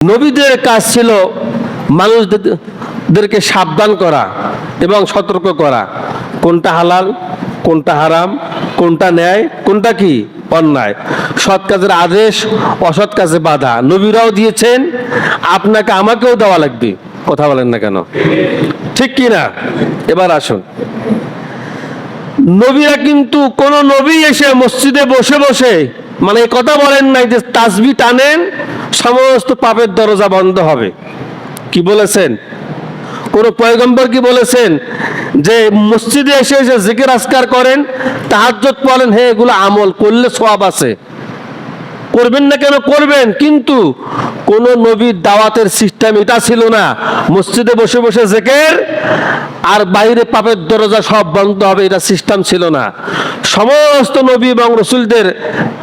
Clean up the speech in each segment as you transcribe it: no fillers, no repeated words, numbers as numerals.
নবীদের কাজ ছিল মানুষদেরকে সাবধান করা এবং সতর্ক করা, কোনটা হালাল, কোনটা হারাম, কোনটা ন্যায়, কোনটা কি অন্যায়, সৎ কাজের আদেশ, অসৎ কাজে বাধা। নবীরাও দিয়েছেন, আপনাকে আমাকেও দেওয়া লাগবে। কথা বলেন না কেন? ঠিক কি না? এবার আসুন, নবীরা কিন্তু কোন নবী এসে মসজিদে বসে বসে মানে কথা বলেন নাই যে তাসবিহ টানেন সমস্ত পাপের দরজা বন্ধ হবে। কি বলেছেন? কোন পয়গম্বর কি বলেছেন যে মসজিদে এসে এসে জিকির আজকার করেন, তাহাজ্জুদ পড়েন, হে এগুলো আমল করলে সওয়াব আছে, করবেন না কেন? করবেন। কিন্তু কোন নবীর দাওয়াতের সিস্টেম এটা ছিল না মসজিদে বসে বসে জিকির আর বাইরে পাপের দরজা সব বন্ধ হবে, এটা সিস্টেম ছিল না। সমস্ত নবী এবং রাসূলদের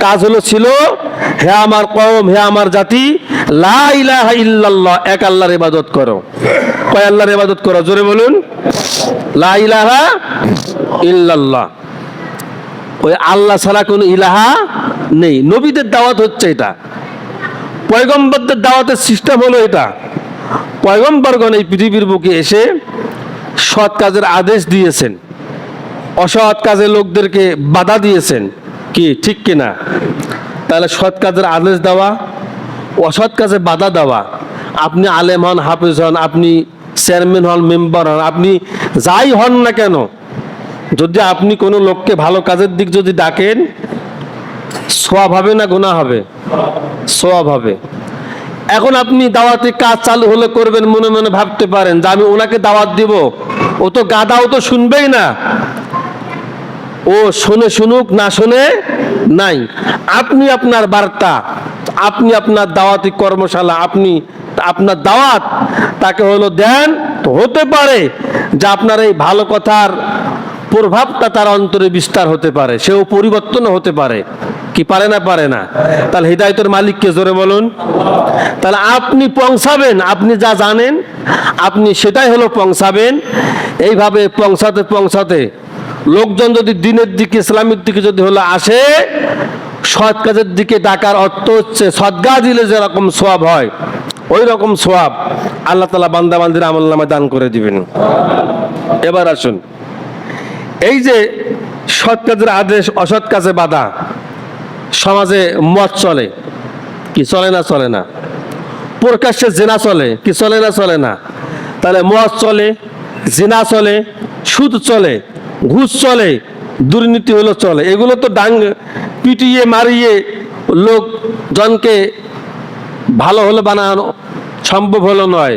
কাজ ছিল, হে আমার কওম, হে আমার জাতি, লা ইলাহা ইল্লাল্লাহ, এক আল্লাহর ইবাদত করো। কয় আল্লাহর ইবাদত করো? জোরে বলুন, লা ইলাহা ইল্লাল্লাহ। ওই আল্লাহ ছাড়া কোনো ইলাহা নেই। নবীদের দাওয়াত হচ্ছে এটা, পয়গম্বরদের দাওয়াতের সিস্টেম হলো এটা। পয়গম্বরগণ এই পৃথিবীর বুকে এসে সৎ কাজের আদেশ দিয়েছেন, অসৎ কাজে লোকদেরকে বাধা দিয়েছেন। কি ঠিক কিনা? তাহলে সৎ কাজের আদেশ দেওয়া, অসৎ কাজে বাধা দেওয়া, আপনি আলেম হন, হাফেজ হন, আপনি চেয়ারম্যান হন, মেম্বার হন, আপনি যাই হন না কেন, যদি আপনি কোনো লোককে ভালো কাজের দিক যদি ডাকেন, সওয়াব হবে না গুনাহ হবে? সওয়াব হবে। এখন আপনি দাওয়াতি কাজ চালু হলে করবেন, মনে মনে ভাবতে পারেন যে আমি ওনাকে দাওয়াত দিব, ও তো গাদা, ও তো শুনবেই না। ও শুনে শুনুক, না শুনে নাই। আপনি আপনার বার্তা, আপনি আপনার দাওয়াতি কর্মশালা, আপনি আপনার দাওয়াত তাকে হলো দেন, তো হতে পারে যে আপনার এই ভালো কথার প্রভাবটা তার অন্তরে বিস্তার হতে পারে, সেও পরিবর্তন হতে পারে। কি পারে না? পারে না। তাহলে হিদায়াতের মালিককে জোরে বলুন। তাহলে আপনি পৌঁছাবেন, আপনি যা জানেন আপনি সেটাই হলো পৌঁছাবেন। এইভাবে পৌঁছাতে পৌঁছাতে লোকজন যদি দিনের দিকে, ইসলামের দিকে যদি হলো আসে, সৎ কাজের দিকে ডাকার অর্থ হচ্ছে সদকা দিলে যেরকম সওয়াব হয় ওই রকম সওয়াব আল্লাহ তাআলা বান্দা বান্দির আমলনামায় দান করে দিবেন। এবার আসুন, এই যে সৎ কাজের আদেশ, অসৎ কাজে বাধা, সমাজে মদ চলে, কি চলে না? চলে না। প্রকাশ্যে জিনা চলে, কি চলে না? চলে না। তাহলে মদ চলে, জিনা চলে, সুদ চলে, ঘুষ চলে, দুর্নীতি হলো চলে। এগুলো তো ডাং পিটিয়ে মারিয়ে লোকজনকে ভালো হলো বানানো সম্ভব হলো নয়।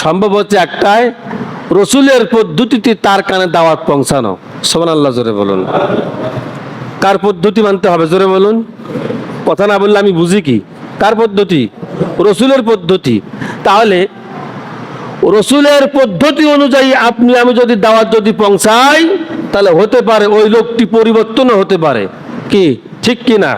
সম্ভব হচ্ছে একটাই, রসুলের পদ্ধতিতে তার কানে দাওয়াত পৌঁছানো। সুবহানাল্লাহ, জোরে বলুন। কার পদ্ধতি মানতে হবে? জোরে বলুন। কথা না বললে আমি বুঝি কি? কার পদ্ধতি? রসুলের পদ্ধতি। তাহলে রসুলের পদ্ধতি অনুযায়ী আপনি আমি যদি দাওয়াত যদি পৌঁছাই, তাহলে হতে পারে ওই লোকটি পরিবর্তনও হতে পারে। কি ঠিক কি না?